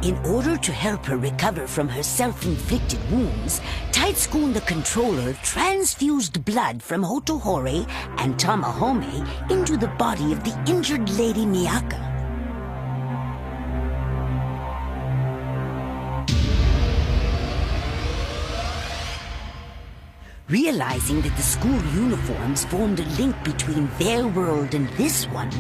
In order to help her recover from her self-inflicted wounds, Taitsukun the Controller transfused blood from Hotohore and Tamahome into the body of the injured Lady Miyaka. Realizing that the school uniforms formed a link between their world and this one,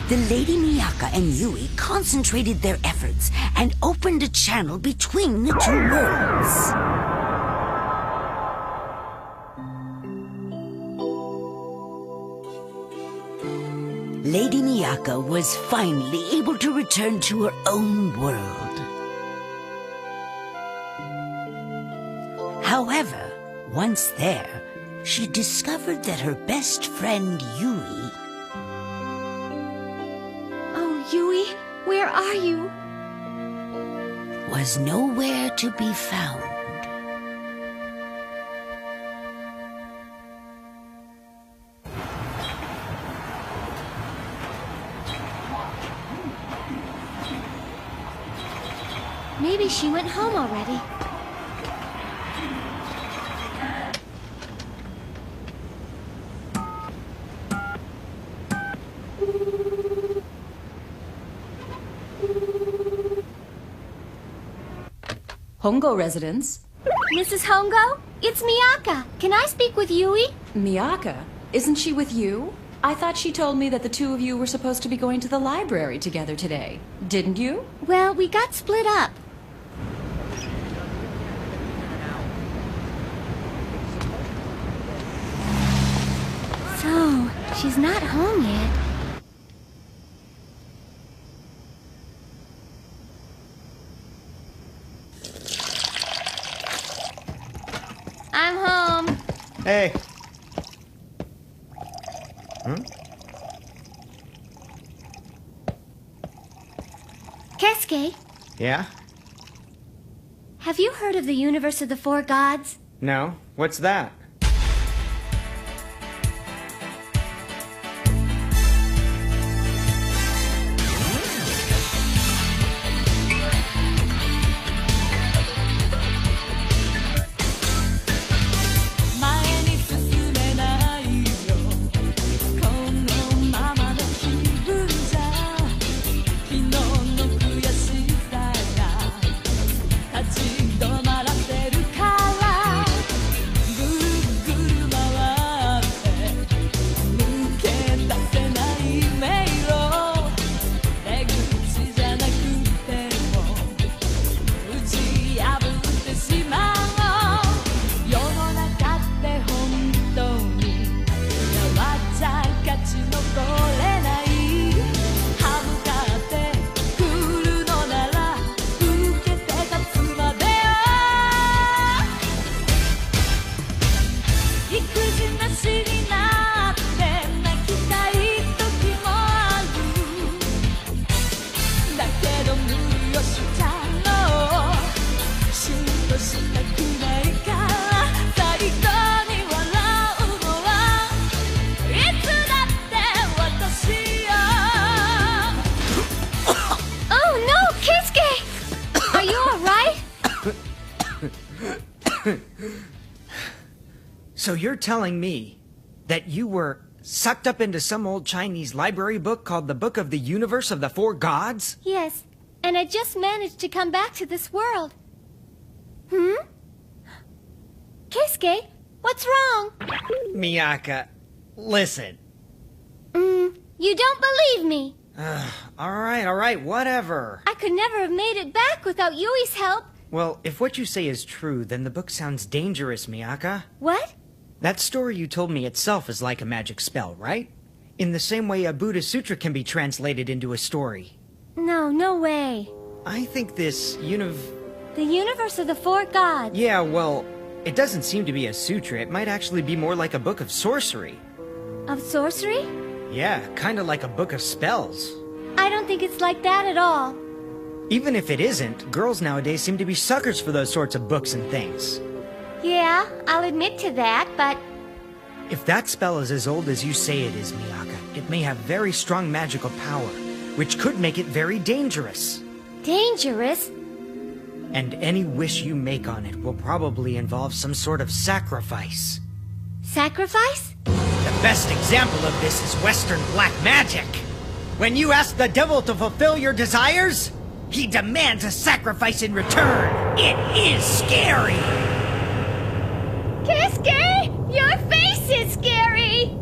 the Lady Miyaka and Yui concentrated their efforts and opened a channel between the two worlds. Lady Miyaka was finally able to return to her own world. However, once there, she discovered that her best friend, Yui... Oh, Yui, where are you? ...was nowhere to be found. Maybe she went home already. Hongo residence. Mrs. Hongo, it's Miyaka. Can I speak with Yui? Miyaka? Isn't she with you? I thought she told me that the two of you were supposed to be going to the library together today. Didn't you? Well, we got split up. So, she's not home yet. I'm home. Hey. Keisuke, Yeah? have you heard of the universe of the four gods? No? What's that? So you're telling me that you were sucked up into some old Chinese library book called the Book of the Universe of the Four Gods? Yes, and I just managed to come back to this world. Keisuke, what's wrong? Miyaka, listen. You don't believe me. Alright, whatever. I could never have made it back without Yui's help. Well, if what you say is true, then the book sounds dangerous, Miyaka. What? That story you told me itself is like a magic spell, right? In the same way a Buddha Sutra can be translated into a story. No way. I think this The universe of the four gods. Yeah, well, it doesn't seem to be a sutra. It might actually be more like a book of sorcery. Of sorcery? Yeah, kinda like a book of spells. I don't think it's like that at all. Even if it isn't, girls nowadays seem to be suckers for those sorts of books and things. Yeah, I'll admit to that, but... If that spell is as old as you say it is, Miyaka, it may have very strong magical power, which could make it very dangerous. Dangerous? And any wish you make on it will probably involve some sort of sacrifice. Sacrifice? The best example of this is Western black magic. When you ask the devil to fulfill your desires, he demands a sacrifice in return. It is scary. Keisuke, your face is scary.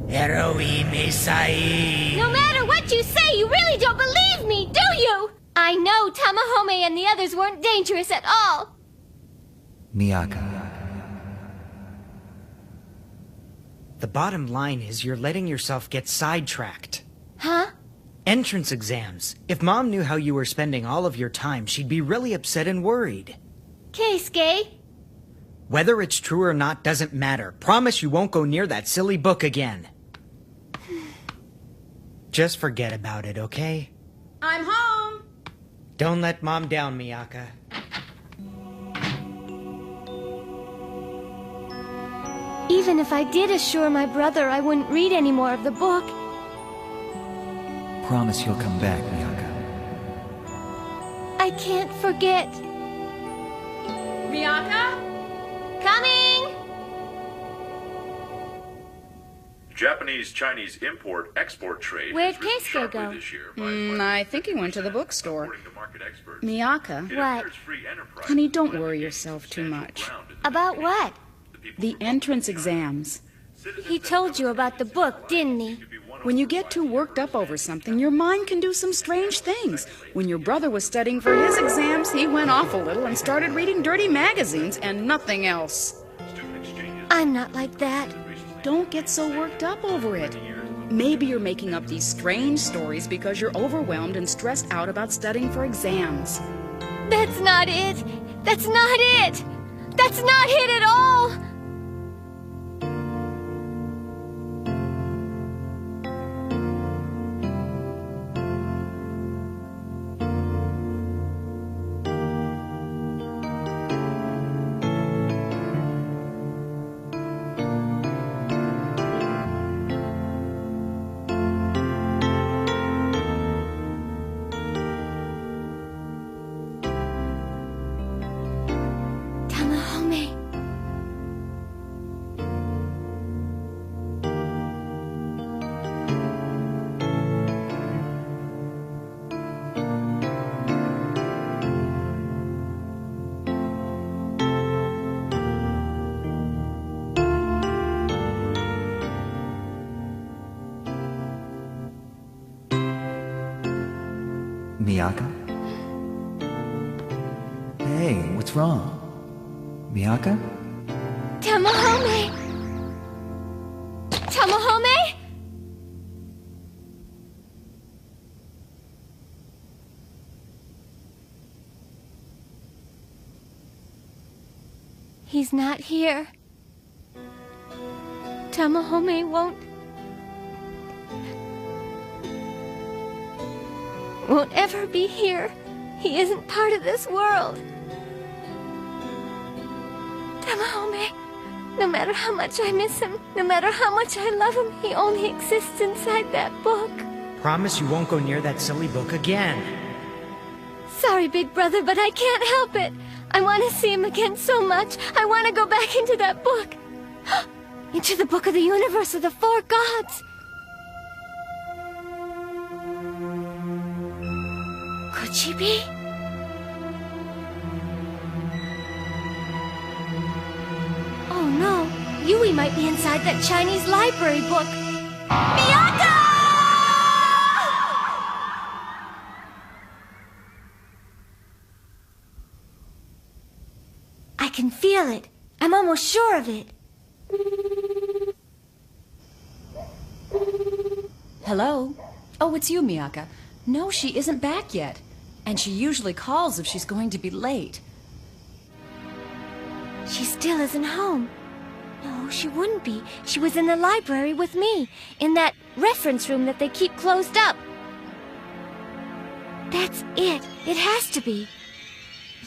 Eroi Mesai. No matter what you say, you really don't believe me, do you? I know Tamahome and the others weren't dangerous at all. Miyaka. The bottom line is you're letting yourself get sidetracked. Huh? Entrance exams. If Mom knew how you were spending all of your time, she'd be really upset and worried. Keisuke? Whether it's true or not doesn't matter. Promise you won't go near that silly book again. Just forget about it, okay? I'm home! Don't let Mom down, Miyaka. Even if I did assure my brother I wouldn't read any more of the book. Promise you'll come back, Miyaka. I can't forget. Miyaka? Coming! Japanese-Chinese import-export trade Where'd has risen Keisuke sharply go? this year. I think he went to the bookstore. According to market experts, Miyaka, it What? appears free enterprise honey, don't is worry gaining yourself too substantial much. ground in the About debate. what? people The who entrance exams. He told you about the book, didn't he? When you get too worked up over something, your mind can do some strange things. When your brother was studying for his exams, he went off a little and started reading dirty magazines and nothing else. I'm not like that. Don't get so worked up over it. Maybe you're making up these strange stories because you're overwhelmed and stressed out about studying for exams. That's not it. That's not it. That's not it at all. Tamahome. Miyaka? Hey, what's wrong? Miyaka? Tamahome. Tamahome? He's not here. Tamahome won't ever be here. He isn't part of this world. Tamahome, no matter how much I miss him, no matter how much I love him, he only exists inside that book. Promise you won't go near that silly book again. Sorry, big brother, but I can't help it. I want to see him again so much. I want to go back into that book. Into the book of the universe of the four gods. Could she be? Oh no, Yui might be inside that Chinese library book. Miyaka! I can feel it. I'm almost sure of it. Hello? Oh, it's you, Miyaka. No, she isn't back yet. And she usually calls if she's going to be late. She still isn't home. No, she wouldn't be. She was in the library with me, in that reference room that they keep closed up. That's it. It has to be.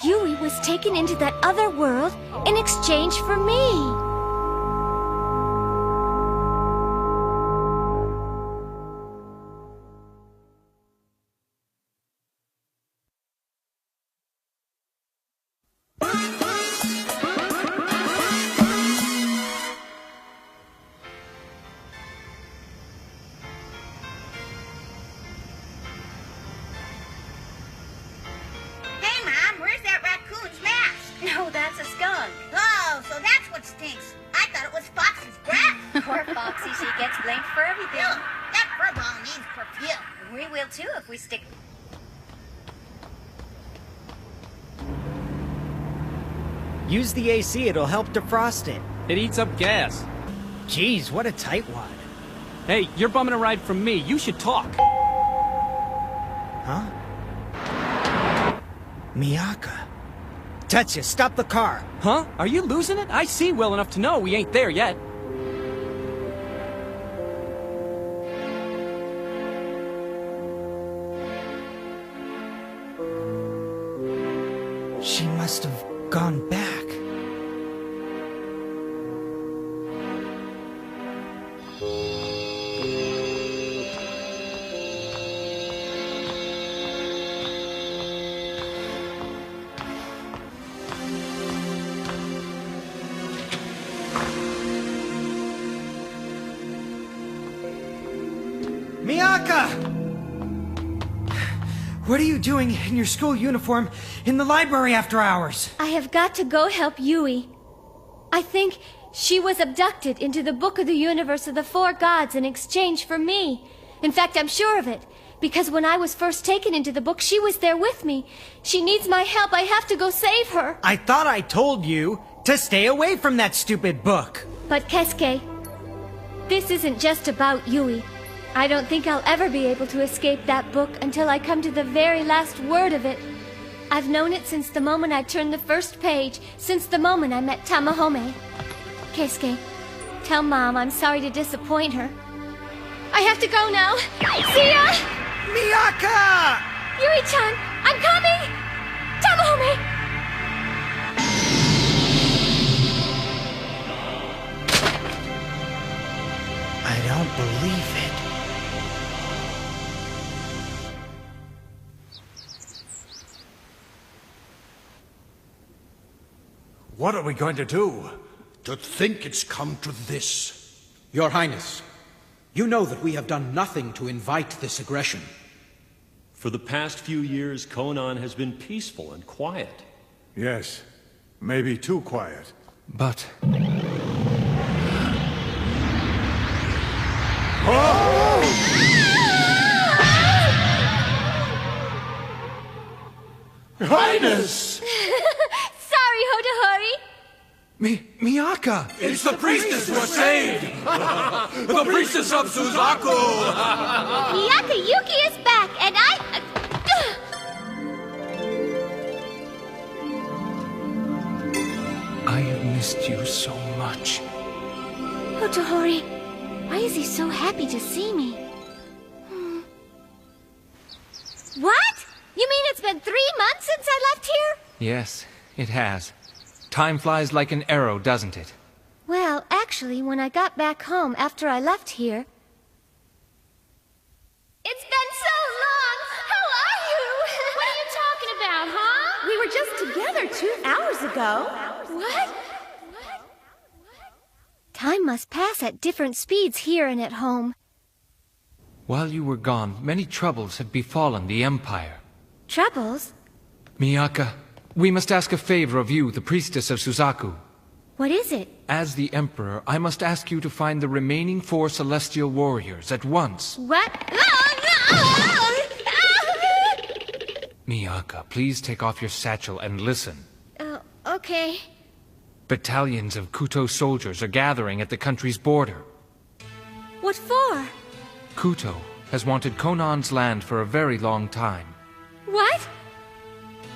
Yui was taken into that other world in exchange for me. stinks. I thought it was Foxy's breath. Poor Foxy, she gets blamed for everything. Look, that fur ball needs perfume. We will too if we stick... Use the AC, it'll help defrost it. It eats up gas. Jeez, what a tightwad. Hey, you're bumming a ride from me. You should talk. Huh? Miyaka. Tetsuya, stop the car. Huh? Are you losing it? I see well enough to know we ain't there yet. She must have gone back. Miyaka! What are you doing in your school uniform in the library after hours? I have got to go help Yui. I think she was abducted into the Book of the Universe of the Four Gods in exchange for me. In fact, I'm sure of it. Because when I was first taken into the book, she was there with me. She needs my help. I have to go save her. I thought I told you to stay away from that stupid book. But Keisuke, this isn't just about Yui. I don't think I'll ever be able to escape that book until I come to the very last word of it. I've known it since the moment I turned the first page, since the moment I met Tamahome. Keisuke, tell Mom I'm sorry to disappoint her. I have to go now. See ya! Miyaka! Yui-chan, I'm coming! Tamahome! I don't believe it. What are we going to do? To think it's come to this. Your Highness, you know that we have done nothing to invite this aggression. For the past few years, Konan has been peaceful and quiet. Yes, maybe too quiet. But... Highness! Sorry, Hotohori. Miyaka! It's the priestess who was saved! The priestess of Suzaku! Miyaka Yuki is back, and I have missed you so much. Hotohori, why is he so happy to see me? What? You mean it's been 3 months since I left here? Yes, it has. Time flies like an arrow, doesn't it? Well, actually, when I got back home after I left here... It's been so long! How are you? What are you talking about, huh? We were just together 2 hours ago. What? Time must pass at different speeds here and at home. While you were gone, many troubles have befallen the Empire. Troubles? Miyaka, we must ask a favor of you, the priestess of Suzaku. What is it? As the Emperor, I must ask you to find the remaining 4 celestial warriors at once. What? Miyaka, please take off your satchel and listen. Okay. Battalions of Kuto soldiers are gathering at the country's border. What for? Kuto has wanted Konan's land for a very long time. What?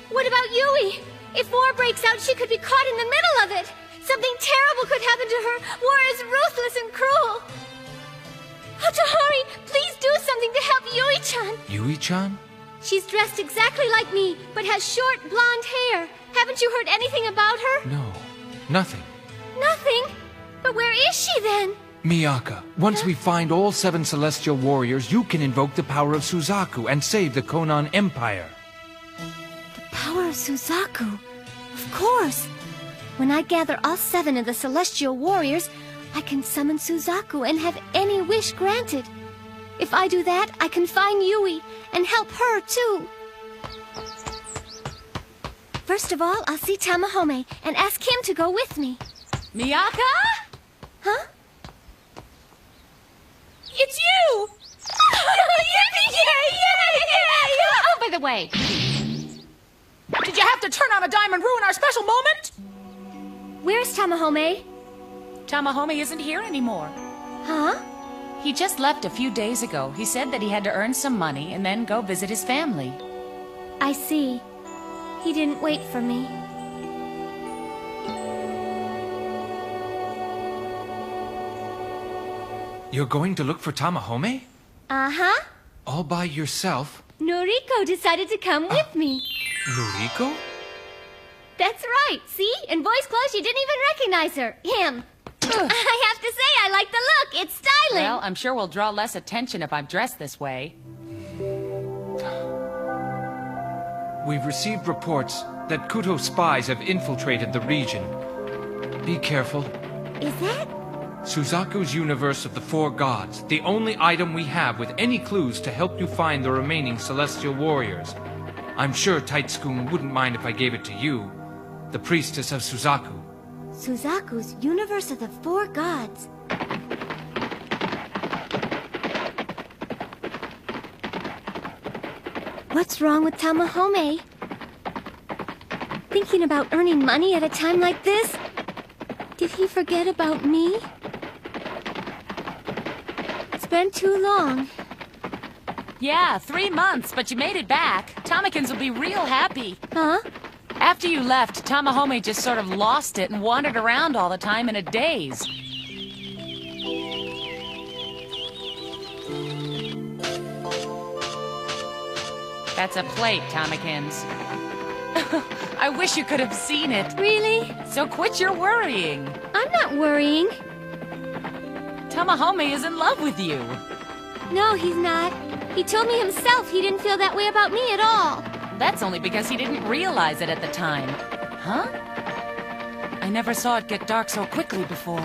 What about Yui? If war breaks out, she could be caught in the middle of it. Something terrible could happen to her. War is ruthless and cruel. Hotohori, please do something to help Yui-chan. Yui-chan? She's dressed exactly like me, but has short blonde hair. Haven't you heard anything about her? No, nothing. Nothing? But where is she then? Miyaka, once we find all 7 celestial warriors, you can invoke the power of Suzaku and save the Konan Empire. The power of Suzaku? Of course. When I gather all 7 of the celestial warriors, I can summon Suzaku and have any wish granted. If I do that, I can find Yui and help her too. First of all, I'll see Tamahome and ask him to go with me. Miyaka? Huh? It's you! Oh, by the way, Did you have to turn on a dime and ruin our special moment? Where's Tamahome? Tamahome isn't here anymore. Huh? He just left a few days ago. He said that he had to earn some money and then go visit his family. I see. He didn't wait for me. You're going to look for Tamahome? Uh-huh. All by yourself? Noriko decided to come with me. Noriko? That's right, see? In boy's clothes, you didn't even recognize her. Him. I have to say, I like the look. It's styling. Well, I'm sure we'll draw less attention if I'm dressed this way. We've received reports that Kuto spies have infiltrated the region. Be careful. Is that? Suzaku's universe of the four gods, the only item we have with any clues to help you find the remaining celestial warriors. I'm sure Taitsukun wouldn't mind if I gave it to you, the priestess of Suzaku. Suzaku's universe of the four gods. What's wrong with Tamahome? Thinking about earning money at a time like this? Did he forget about me? It's been too long. Yeah, 3 months, but you made it back. Tomikins will be real happy. Huh? After you left, Tamahome just sort of lost it and wandered around all the time in a daze. That's a plate, Tomikins. I wish you could have seen it. Really? So quit your worrying. I'm not worrying. Tamahome is in love with you. No, he's not. He told me himself he didn't feel that way about me at all. That's only because he didn't realize it at the time. Huh? I never saw it get dark so quickly before.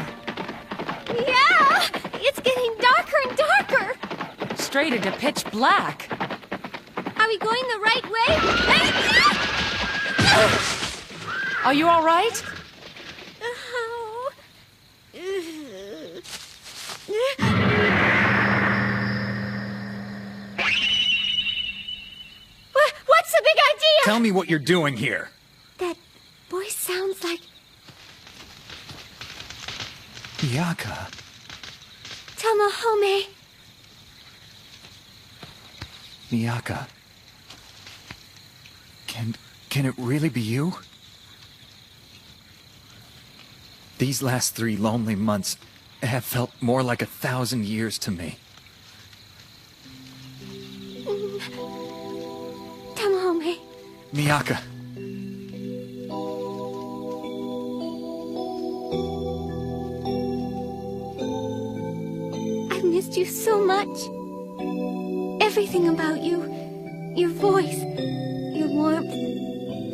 Yeah! It's getting darker and darker! Straight into pitch black. Are we going the right way? Are you all right? What's the big idea? Tell me what you're doing here. That voice sounds like... Miyaka. Tamahome. Miyaka. Can it really be you? These last 3 lonely months have felt more like 1,000 years to me. Tamahome. Miyaka. I've missed you so much. Everything about you. Your voice. Your warmth.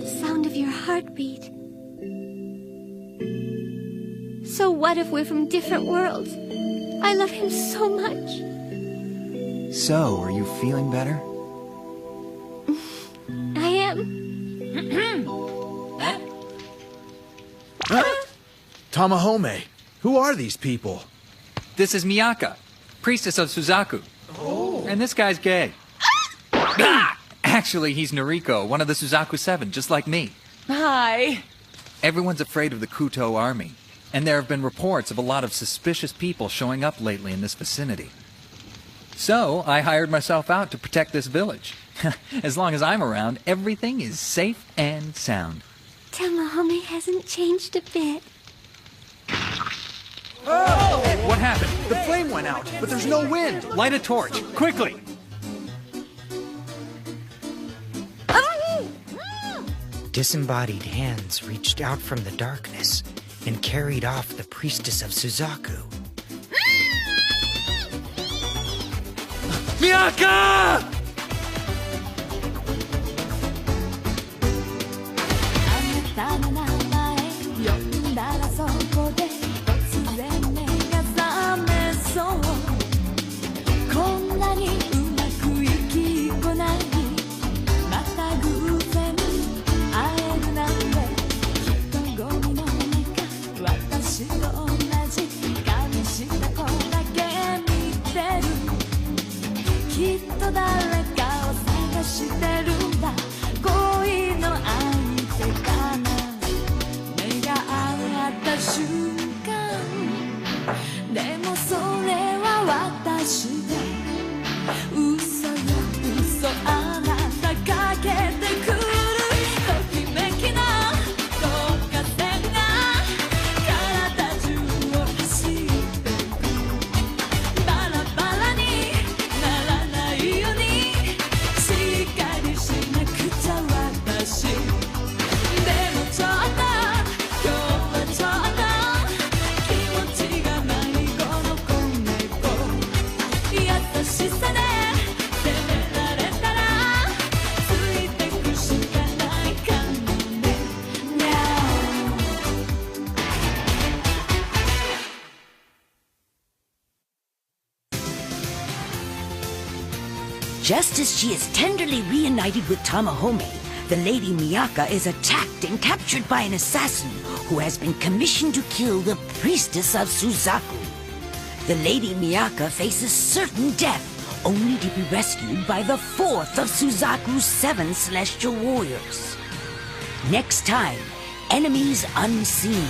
The sound of your heartbeat. So what if we're from different worlds? I love him so much. So, are you feeling better? I am. Tamahome, who are these people? This is Miyaka, priestess of Suzaku. Oh. And this guy's gay. Actually, he's Noriko, one of the Suzaku 7, just like me. Hi. Everyone's afraid of the Kuto army, and there have been reports of a lot of suspicious people showing up lately in this vicinity. So, I hired myself out to protect this village. As long as I'm around, everything is safe and sound. Tamahome hasn't changed a bit. Oh! What happened? The flame went out, but there's no wind. Light a torch, quickly! Disembodied hands reached out from the darkness and carried off the priestess of Suzaku. Miyaka! Just as she is tenderly reunited with Tamahome, the Lady Miyaka is attacked and captured by an assassin who has been commissioned to kill the priestess of Suzaku. The Lady Miyaka faces certain death, only to be rescued by the fourth of Suzaku's 7 celestial warriors. Next time, enemies unseen,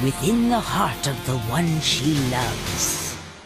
within the heart of the one she loves.